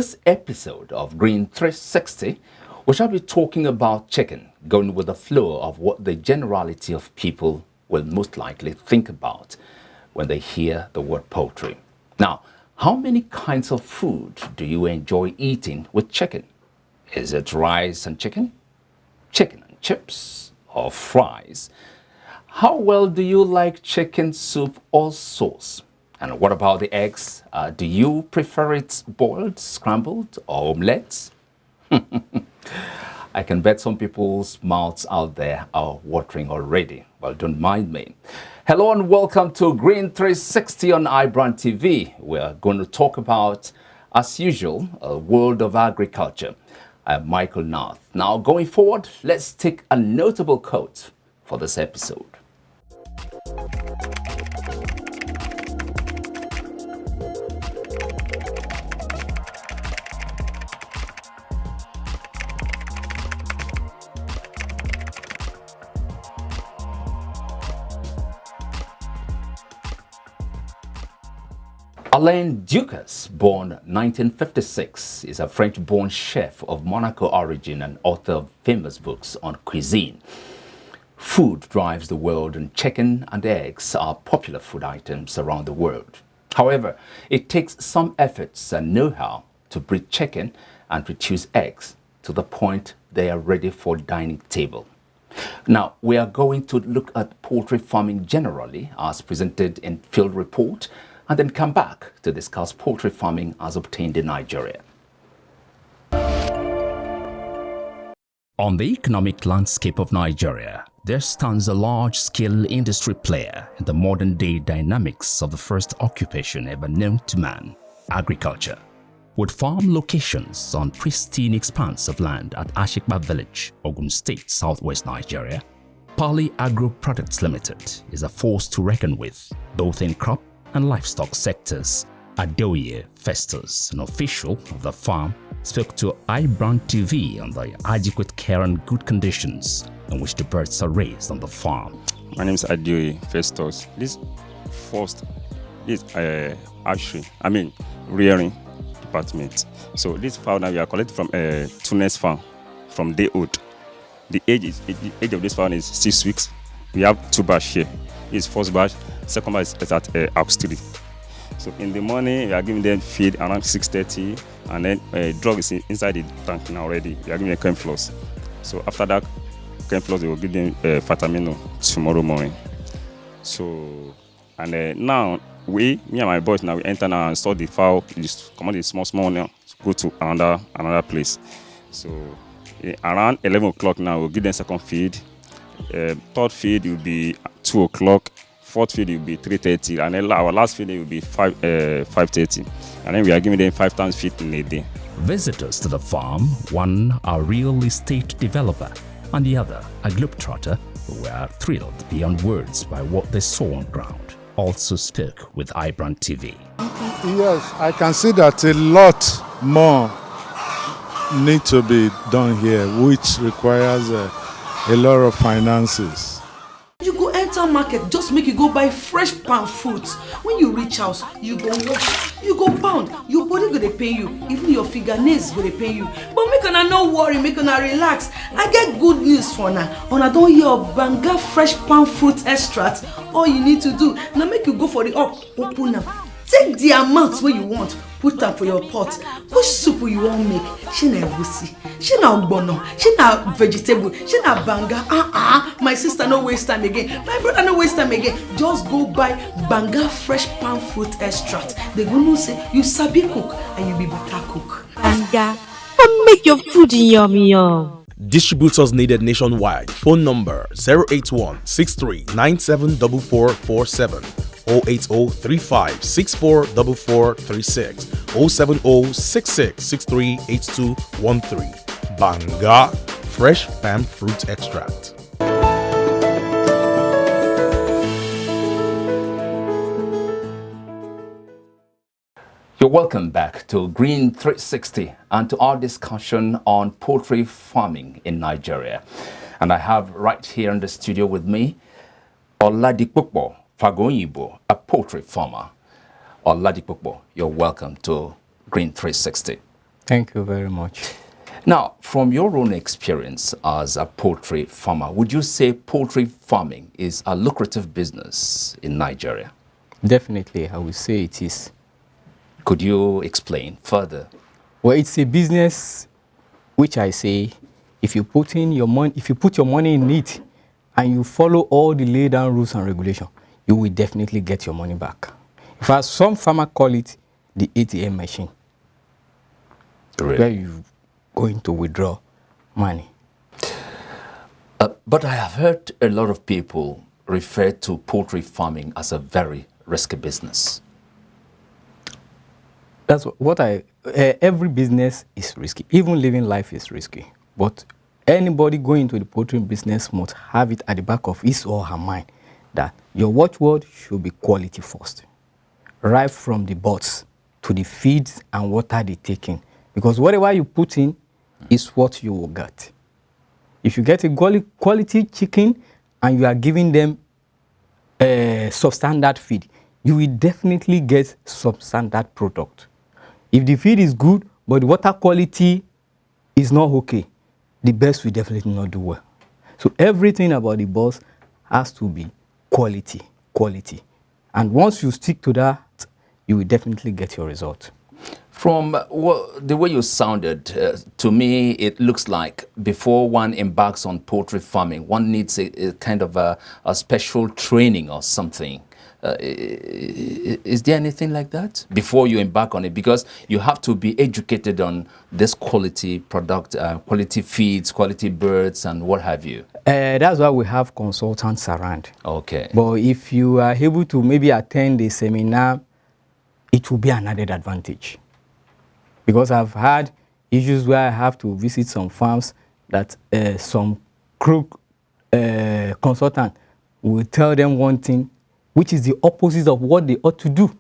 this episode of Green 360, we shall be talking about chicken, going with the flow of what the generality of people will most likely think about when they hear the word poultry. Now, how many kinds of food do you enjoy eating with chicken? Is it rice and chicken and chips, or fries? How well do you like chicken soup or sauce? And what about the eggs? Do you prefer it boiled, scrambled, or omelets? I can bet some people's mouths out there are watering already. Well, don't mind me. Hello and welcome to Green 360 on iBrandTV. We're going to talk about, as usual, a world of agriculture. I'm Michael North. Now, going forward, let's take a notable quote for this episode. Alain Ducasse, born 1956, is a French-born chef of Monaco origin and author of famous books on cuisine. Food drives the world, and chicken and eggs are popular food items around the world. However, it takes some efforts and know-how to breed chicken and produce eggs to the point they are ready for dining table. Now, we are going to look at poultry farming generally as presented in Field Report, and then come back to discuss poultry farming as obtained in Nigeria. On the economic landscape of Nigeria, there stands a large-scale industry player in the modern-day dynamics of the first occupation ever known to man, agriculture. With farm locations on pristine expanse of land at Ashikpa Village, Ogun State, southwest Nigeria, Pali Agro Products Limited is a force to reckon with, both in crop and livestock sectors. Adoye Festus, an official of the farm, spoke to iBrandTV on the adequate care and good conditions in which the birds are raised on the farm. My name is Adoye Festus. This rearing department. So this fowl now we are collecting from Tunis farm, from day old. The age of this fowl is 6 weeks. We have 2 batch here. This is first batch. Second batch is at house 3. So in the morning, we are giving them feed around 6:30, and then drug is inside the tank now already. We are giving them chem floss. So after that chem floss, we will give them vitamino tomorrow morning. So and now me and my boys now we enter now and store the fowl. Just come on the small now, go to another place. So around 11 o'clock now we'll give them second feed. Third feed will be 2 o'clock. Fourth feed will be 3:30, and then our last feed will be 5:30, and then we are giving them 5 times feed in a day. Visitors to the farm, one a real estate developer and the other a globetrotter, were thrilled beyond words by what they saw on ground, also spoke with iBrandTV. Yes, I can see that a lot more need to be done here, which requires a lot of finances. You go enter market, just make you go buy fresh palm fruits. When you reach house, you go wash, you go pound, your body go dey pain you, even your fingernails go dey pain you. But make una no worry, make una relax. I get good news for una. Una don hear of Banga fresh palm fruit extract. All you need to do now make you go for the open am. Take the amount wey you want, put am for your pot. Which soup you wan make? Shey na egusi, shey na ogbono, shey na vegetable, shey na banga. My sister no waste time again. My brother no waste time again. Just go buy Banga fresh palm fruit extract. They go know say you sabi cook and you be better cook. Banga, make your food yum. Distributors needed nationwide. Phone number 081 63 974447. 08035644436, 07066638213. Banga Fresh Palm Fruit Extract. You're welcome back to Green 360 and to our discussion on poultry farming in Nigeria. And I have right here in the studio with me Oladipupo Fagoyinbo, a poultry farmer. Oladipupo, you're welcome to Green 360. Thank you very much. Now, from your own experience as a poultry farmer, would you say poultry farming is a lucrative business in Nigeria? Definitely, I will say it is. Could you explain further? Well, it's a business which I say, if you put your money in it and you follow all the laid down rules and regulations, you will definitely get your money back. In fact, some farmers call it the ATM machine, Really? where you going to withdraw money. But I have heard a lot of people refer to poultry farming as a very risky business. That's what every business is risky. Even living life is risky. But anybody going into the poultry business must have it at the back of his or her mind that your watchword should be quality first. Right from the birds to the feeds and water they take in. Because whatever you put in is what you will get. If you get a quality chicken and you are giving them a substandard feed, you will definitely get substandard product. If the feed is good, but the water quality is not okay, the birds will definitely not do well. So everything about the birds has to be quality. And once you stick to that, you will definitely get your result. From the way you sounded, to me, it looks like before one embarks on poultry farming, one needs a kind of a special training or something. Is there anything like that before you embark on it? Because you have to be educated on this quality product, quality feeds, quality birds, and what have you. That's why we have consultants around. Okay. But if you are able to maybe attend a seminar, it will be an added advantage. Because I've had issues where I have to visit some farms that some crook consultant will tell them one thing, which is the opposite of what they ought to do.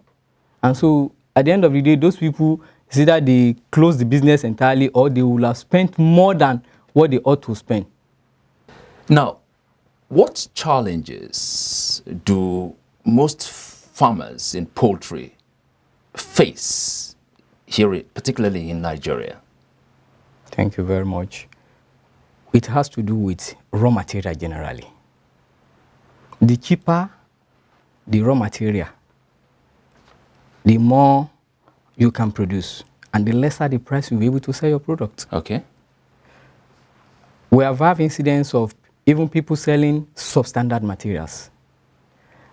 And so at the end of the day, those people, it's either they close the business entirely or they will have spent more than what they ought to spend. Now, what challenges do most farmers in poultry face here, particularly in Nigeria? Thank you very much. It has to do with raw material generally. The cheaper the raw material, the more you can produce, and the lesser the price you'll be able to sell your product. Okay. We have had incidents of even people selling substandard materials.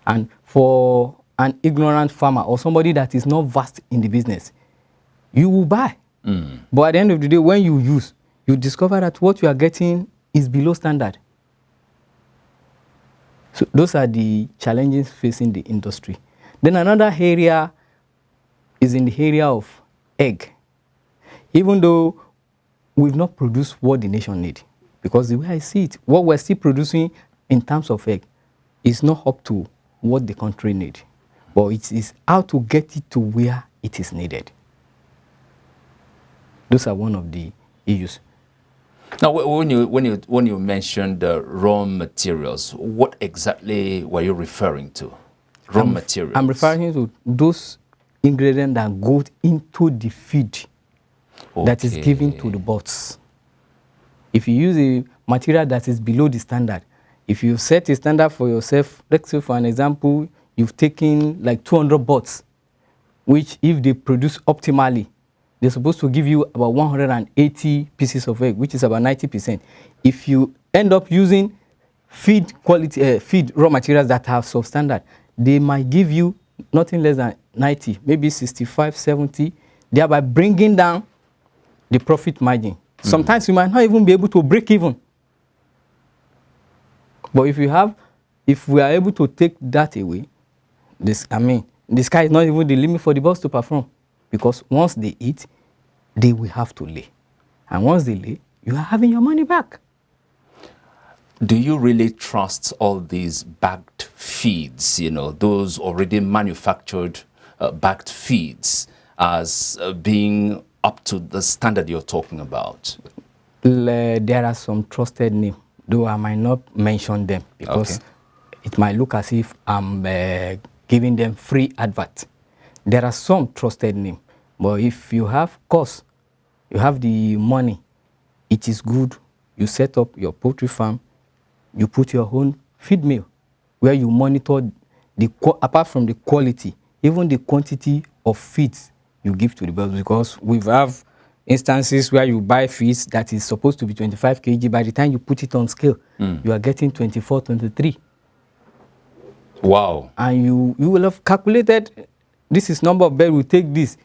And for an ignorant farmer or somebody that is not vast in the business, you will buy. But at the end of the day, when you use, you discover that what you are getting is below standard. So those are the challenges facing the industry. Then another area is in the area of egg. Even though we've not produced what the nation needs, because the way I see it, what we're still producing in terms of egg is not up to what the country needs. But it is how to get it to where it is needed. Those are one of the issues. Now, when you mentioned the raw materials, what exactly were you referring to? Raw materials. I'm referring to those ingredients that go into the feed that is given to the birds. If you use a material that is below the standard, if you set a standard for yourself, let's say for an example, you've taken like 200 birds, which if they produce optimally, they're supposed to give you about 180 pieces of egg, which is about 90%. If you end up using feed raw materials that have substandard, they might give you nothing less than 90, maybe 65, 70, thereby bringing down the profit margin. Sometimes you might not even be able to break even. But if we are able to take that away, the sky is not even the limit for the birds to perform. Because once they eat, they will have to lay. And once they lay, you are having your money back. Do you really trust all these bagged feeds, those already manufactured bagged feeds as being up to the standard you're talking about? There are some trusted names, though I might not mention them because it might look as if I'm giving them free advert. There are some trusted names, but if you have course, you have the money, it is good. You set up your poultry farm, you put your own feed mill where you monitor apart from the quality, even the quantity of feeds you give to the birds, because we have instances where you buy feeds that is supposed to be 25 kg. By the time you put it on scale, you are getting 24, 23. Wow. And you will have calculated this is number of birds will take this,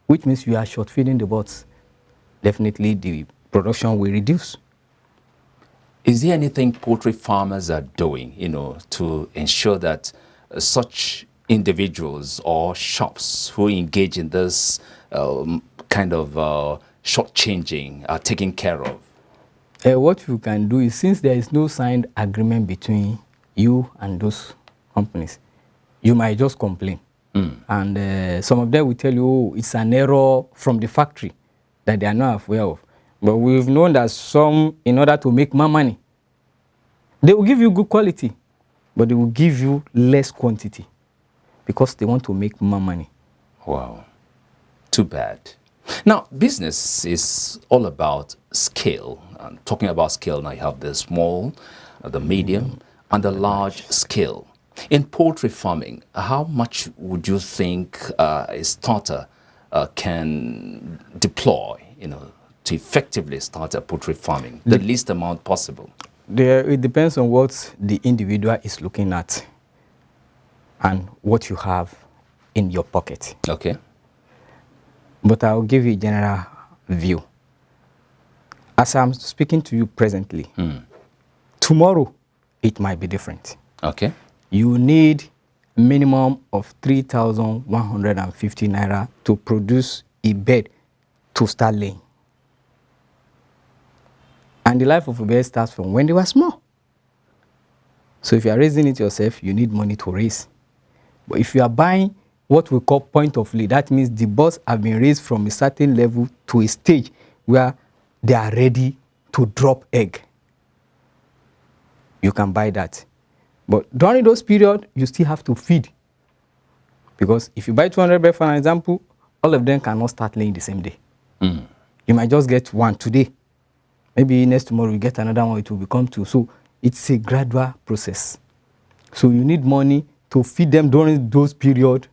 which means you are short feeding the birds. Definitely the production will reduce. Is there anything poultry farmers are doing, to ensure that such individuals or shops who engage in this kind of shortchanging are taken care of? What you can do is, since there is no signed agreement between you and those companies, you might just complain. And some of them will tell you, oh, it's an error from the factory that they are not aware of. But we've known that some, in order to make more money, they will give you good quality, but they will give you less quantity because they want to make more money. Wow. Too bad. Now, business is all about scale. And talking about scale, now you have the small, the medium, and the large scale. In poultry farming, how much would you think a starter can deploy, to effectively start a poultry farming? The least amount possible. It depends on what the individual is looking at and what you have in your pocket. Okay. But I'll give you a general view. As I'm speaking to you presently, tomorrow it might be different. Okay. You need a minimum of 3,150 naira to produce a bird to start laying. And the life of a bird starts from when they were small. So if you are raising it yourself, you need money to raise. But if you are buying what we call point of lay, that means the birds have been raised from a certain level to a stage where they are ready to drop egg. You can buy that. But during those periods, you still have to feed. Because if you buy 200 birds, for example, all of them cannot start laying the same day. You might just get one today. Maybe next tomorrow you get another one, it will become two. So it's a gradual process. So you need money to feed them during those periods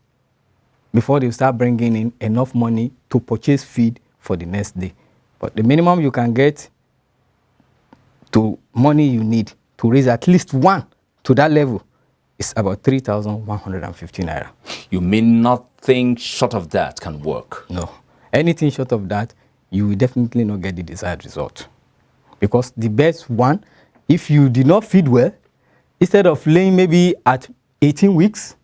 before they start bringing in enough money to purchase feed for the next day. But the minimum you can get to money you need to raise at least one to that level is about 3,150 naira. You mean nothing short of that can work? No. Anything short of that, you will definitely not get the desired result. Because the best one, if you did not feed well, instead of laying maybe at 18 weeks,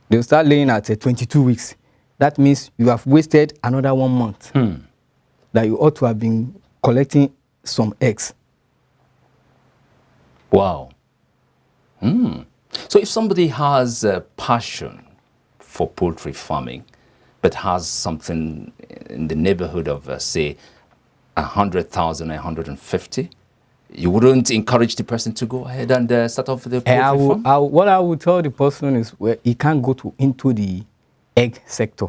they'll start laying at 22 weeks. That means you have wasted another 1 month that you ought to have been collecting some eggs. Wow. So if somebody has a passion for poultry farming, but has something in the neighborhood of, say, 100,000, 150, you wouldn't encourage the person to go ahead and start off with the poultry farm? What I would tell the person is, well, he can't go into the egg sector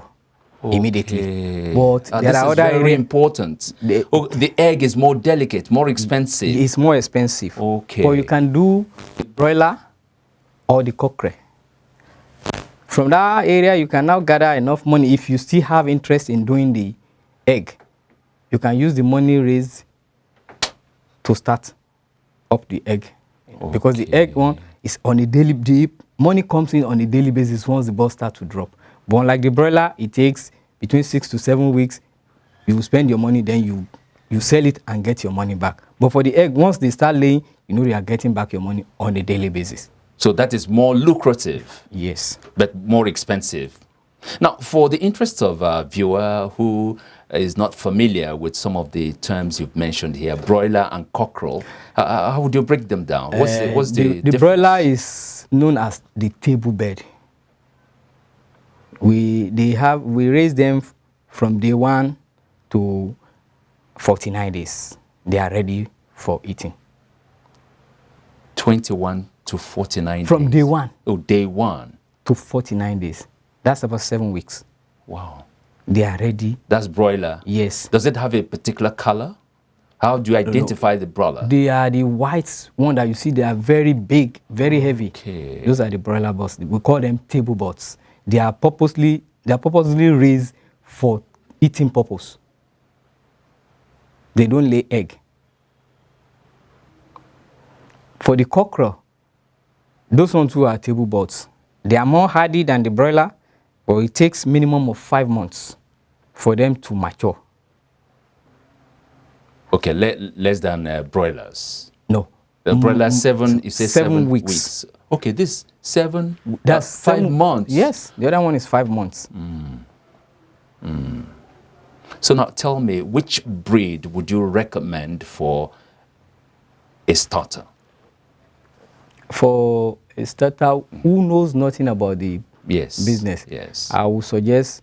immediately. But there are other very important. The egg is more delicate, more expensive. It's more expensive. Okay. But you can do the broiler or the cockerel. From that area, you can now gather enough money. If you still have interest in doing the egg, you can use the money raised to start up the egg. Okay. Because the egg one is on a daily, the money comes in on a daily basis once the birds start to drop. But unlike the broiler, it takes between 6 to 7 weeks. You spend your money, then you sell it and get your money back. But for the egg, once they start laying, you know they are getting back your money on a daily basis. So that is more lucrative. Yes. But more expensive. Now, for the interest of a viewer who is not familiar with some of the terms you've mentioned here, broiler and cockerel, how would you break them down? What's the difference? Broiler is known as the table bird. We raise them from day 1 to 49 days. They are ready for eating. 21 to 49 days? From day 1. Oh, day 1. To 49 days. That's about 7 weeks. Wow. They are ready. That's broiler. Yes. Does it have a particular color? How do you identify the broiler? They are the white one that you see. They are very big, very heavy. Okay. Those are the broiler birds. We call them table birds. They are purposely raised for eating purpose. They don't lay egg. For the cockerel, those ones who are table birds, they are more hardy than the broiler, but it takes minimum of 5 months for them to mature. Okay, less than broilers. No. The broiler 7, you say 7 weeks. Okay, this 7, that's 5 months. Yes, the other one is 5 months. So now tell me, which breed would you recommend for a starter? For a starter who knows nothing about the business, yes, I would suggest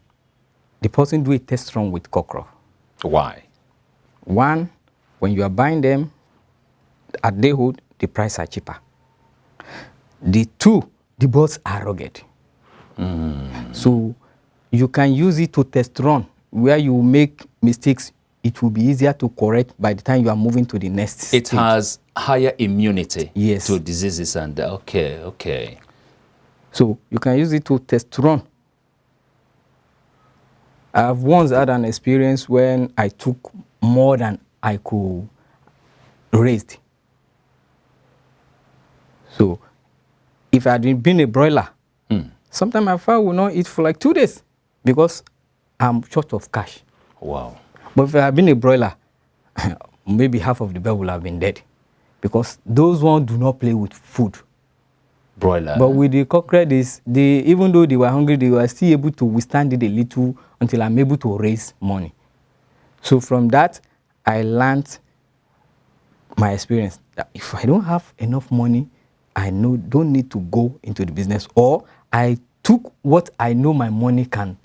the person do a test run with cockerel. Why? One, when you are buying them at dayhood, the price are cheaper. The two, the birds are rugged. So you can use it to test run. Where you make mistakes, it will be easier to correct by the time you are moving to the next stage. It has higher immunity Yes. to diseases and okay. So you can use it to test run. I've once had an experience when I took more than I could raise. So if I had been a broiler, sometimes my fowl will not eat for like 2 days because I'm short of cash. Wow. But if I had been a broiler, maybe half of the bird will have been dead because those ones do not play with food. Broiler. But with the cockerel, even though they were hungry, they were still able to withstand it a little until I'm able to raise money. So from that, I learned my experience that if I don't have enough money, I don't need to go into the business, or I took what I know my money can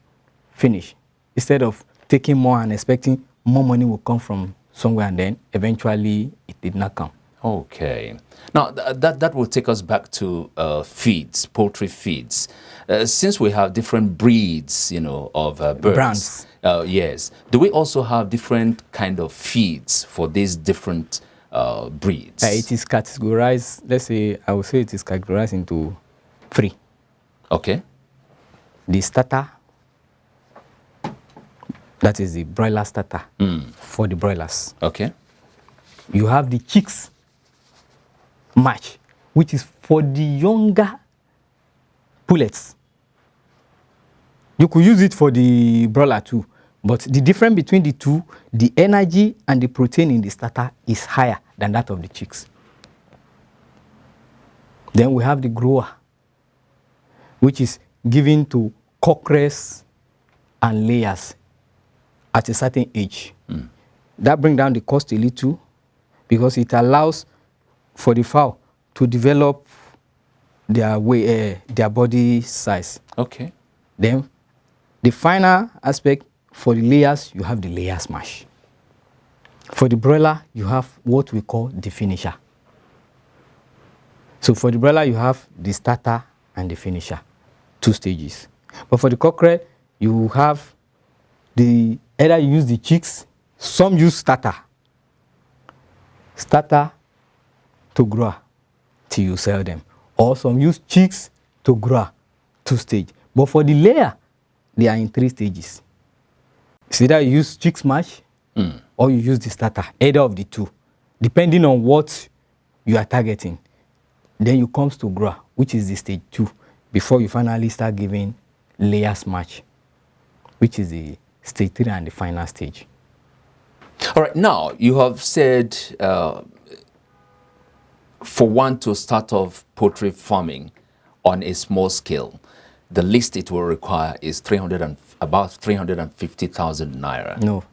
finish instead of taking more and expecting more money will come from somewhere, and then eventually it did not come. Okay. Now, that will take us back to feeds, poultry feeds. Since we have different breeds, of birds. Brands. Yes. Do we also have different kind of feeds for these different breeds? It is categorized, let's say, I would say it is categorized into 3. Okay. The starter, that is the broiler starter for the broilers. Okay. You have the chicks match, which is for the younger pullets. You could use it for the broiler too, but the difference between the two, the energy and the protein in the starter is higher than that of the chicks. Then we have the grower, which is given to cockerels and layers at a certain age. That brings down the cost a little because it allows for the fowl to develop their body size. Okay. Then the final aspect for the layers, you have the layer smash. For the broiler, you have what we call the finisher. So for the broiler, you have the starter and the finisher, 2 stages. But for the cockerel, you have either you use the chicks, some use starter to grow till you sell them, or some use chicks to grow 2 stages. But for the layer, they are in 3 stages. So either you use chicks mash or you use the starter, either of the two, depending on what you are targeting. Then you comes to grow, which is the stage 2, before you finally start giving layers match, which is the stage 3 and the final stage. All right, now you have said for one to start off poultry farming on a small scale, the least it will require is about 350,000 naira. No,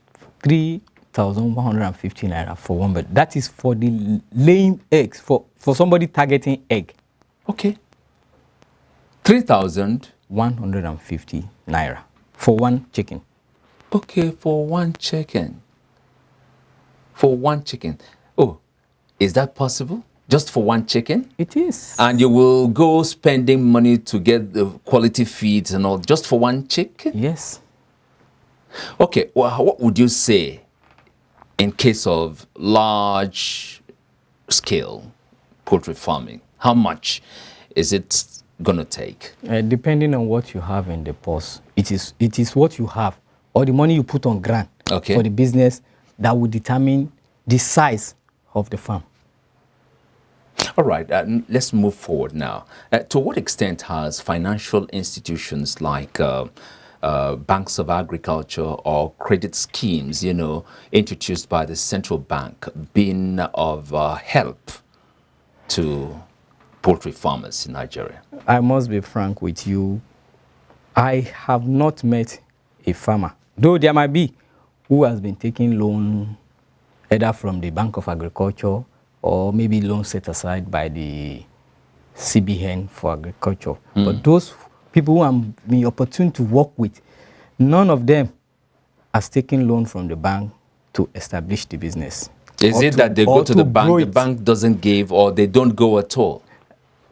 3,150 naira for one bird. That is for the laying eggs, for somebody targeting egg. Okay. 3,150 naira for one chicken. Okay, for one chicken. For one chicken. Oh, is that possible? Just for one chicken? It is. And you will go spending money to get the quality feeds and all, just for one chicken? Yes. Okay, well, what would you say in case of large scale poultry farming? How much is it going to take? Depending on what you have in the purse, it is what you have or the money you put on grant for the business that will determine the size of the farm. All right, let's move forward now. To what extent has financial institutions like banks of agriculture or credit schemes, introduced by the central bank, been of help to poultry farmers in Nigeria? I must be frank with you. I have not met a farmer, though there might be, who has been taking loan either from the Bank of Agriculture or maybe loan set aside by the CBN for agriculture. But those people who I'm been opportune to work with, none of them has taken loan from the bank to establish the business. Is it that they go to the bank doesn't give, or they don't go at all?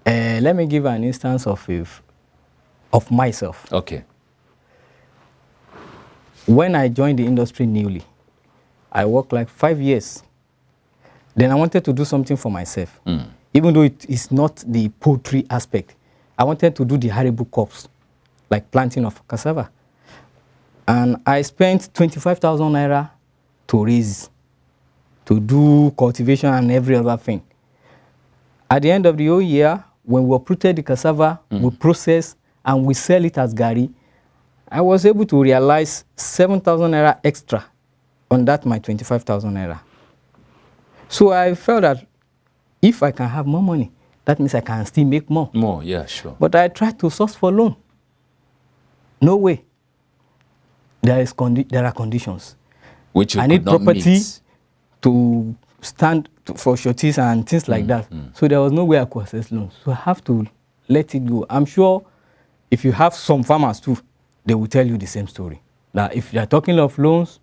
Let me give an instance of myself. Okay. When I joined the industry newly, I worked like 5 years. Then I wanted to do something for myself. Even though it is not the poultry aspect. I wanted to do the arable crops, like planting of cassava. And I spent 25,000 naira to raise, to do cultivation and every other thing. At the end of the whole year, when we uprooted the cassava, we process and we sell it as gari, I was able to realize 7,000 naira extra on that my 25,000 naira. So I felt that if I can have more money, that means I can still make more. More, yeah, sure. But I tried to source for loan. No way. There are conditions. Which you I need could not property meet. to stand for sureties and things like that. So there was no way I could access loans. So I have to let it go. I'm sure if you have some farmers too, they will tell you the same story. That if you are talking of loans,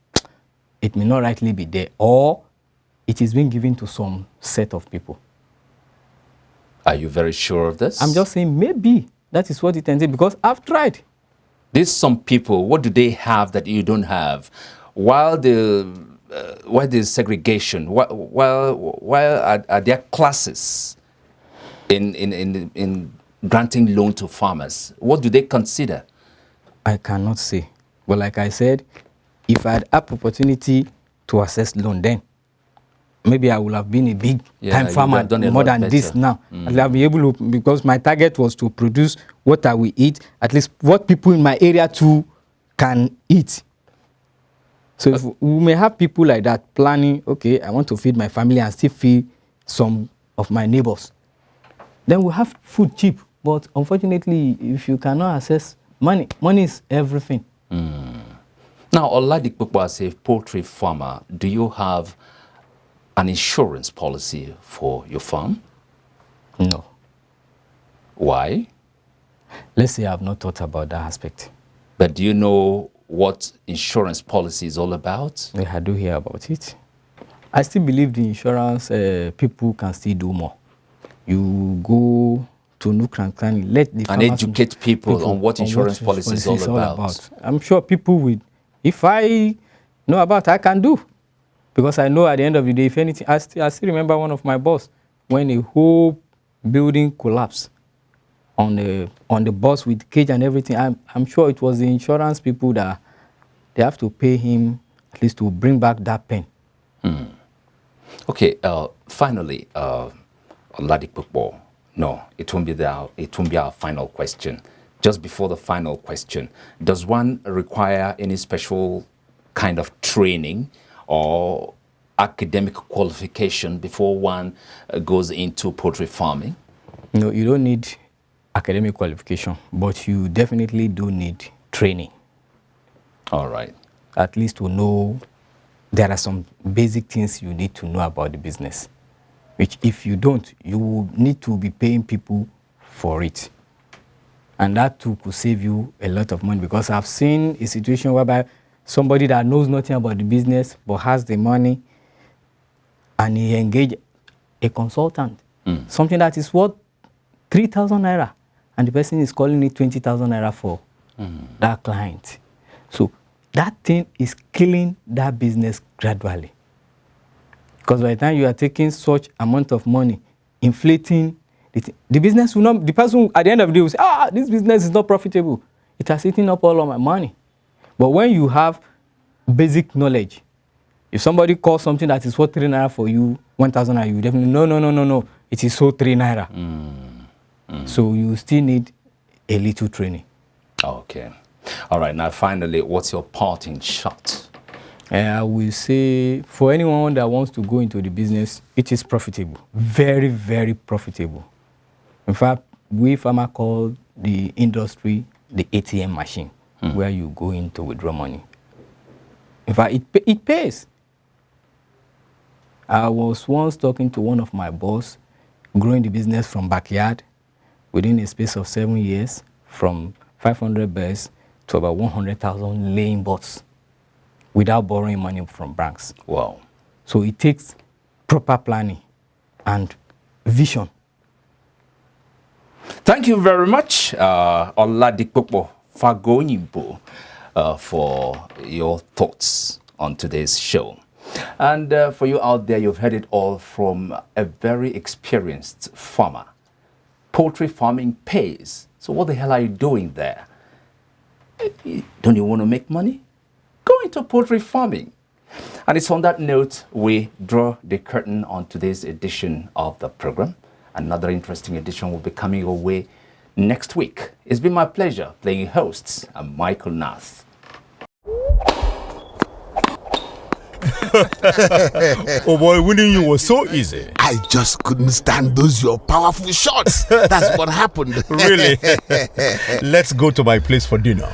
it may not rightly be there, or it is being given to some set of people. Are you very sure of this? I'm just saying maybe that is what it entails, because I've tried. These some people, what do they have that you don't have? While there's segregation, while are there classes in granting loan to farmers? What do they consider? I cannot say. But like I said, if I had opportunity to access loan then, maybe I would have been a big time farmer more than this now. I'll have been able to, because my target was to produce what I will eat, at least what people in my area too can eat. So if we may have people like that planning, okay, I want to feed my family and still feed some of my neighbors. Then we'll have food cheap. But unfortunately, if you cannot access money is everything. Now, Oladipupo, as a poultry farmer, do you have an insurance policy for your farm? No. Why? Let's say I've not thought about that aspect. But do you know what insurance policy is all about? I do hear about it. I still believe the insurance people can still do more. You go to Nook and Cranny, let the and educate people on what insurance policy is all about. I'm sure people will, if I know about, I can do. Because I know at the end of the day, if anything, I still remember one of my boss, when a whole building collapsed on the bus with cage and everything. I'm sure it was the insurance people that they have to pay him at least to bring back that pen. Okay, finally, Oladipupo, no, it won't be our final question. Just before the final question, does one require any special kind of training or academic qualification before one goes into poultry farming? No, you don't need academic qualification, but you definitely do need training. All right. At least to know there are some basic things you need to know about the business, which if you don't, you will need to be paying people for it. And that too could save you a lot of money, because I've seen a situation whereby somebody that knows nothing about the business but has the money and he engaged a consultant, something that is worth 3,000 naira, and the person is calling it 20,000 naira for that client. So that thing is killing that business gradually. Because by the time you are taking such amount of money, inflating the business will not, the person at the end of the day will say, this business is not profitable. It has eaten up all of my money. But when you have basic knowledge, if somebody calls something that is worth 3 naira for you, 1,000 naira, you definitely, no, it is so 3 naira. So you still need a little training. Okay. All right. Now, finally, what's your parting shot? I will say for anyone that wants to go into the business, it is profitable. Very, very profitable. In fact, we farmers call the industry the ATM machine, where you go in to withdraw money. In fact, it pays. I was once talking to one of my boss, growing the business from backyard within a space of 7 years, from 500 birds to about 100,000 laying birds without borrowing money from banks. Wow. So it takes proper planning and vision. Thank you very much, Oladipupo Fagoyinbo, for your thoughts on today's show. And for you out there, you've heard it all from a very experienced farmer. Poultry farming pays. So what the hell are you doing there? Don't you want to make money? Go into poultry farming. And it's on that note we draw the curtain on today's edition of the program. Another interesting edition will be coming your way next week. It's been my pleasure playing hosts. I'm Michael Nath. Oh boy, winning you was so easy. I just couldn't stand those your powerful shots. That's what happened. Really? Let's go to my place for dinner.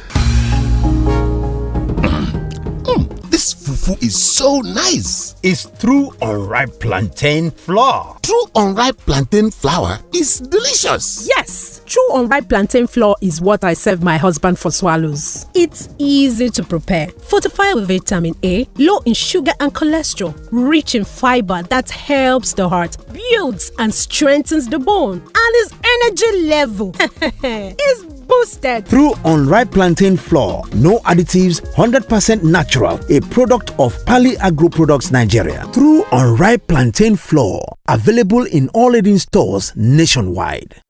This fufu is so nice. It's true unripe plantain flour. True unripe plantain flour is delicious. Yes, true unripe plantain flour is what I serve my husband for swallows. It's easy to prepare, fortified with vitamin A, low in sugar and cholesterol, rich in fiber that helps the heart, builds and strengthens the bone, and his energy level is boosted. Through unripe plantain flour, no additives, 100% natural, a product of Pali Agro Products Nigeria. Through unripe plantain flour, available in all leading stores nationwide.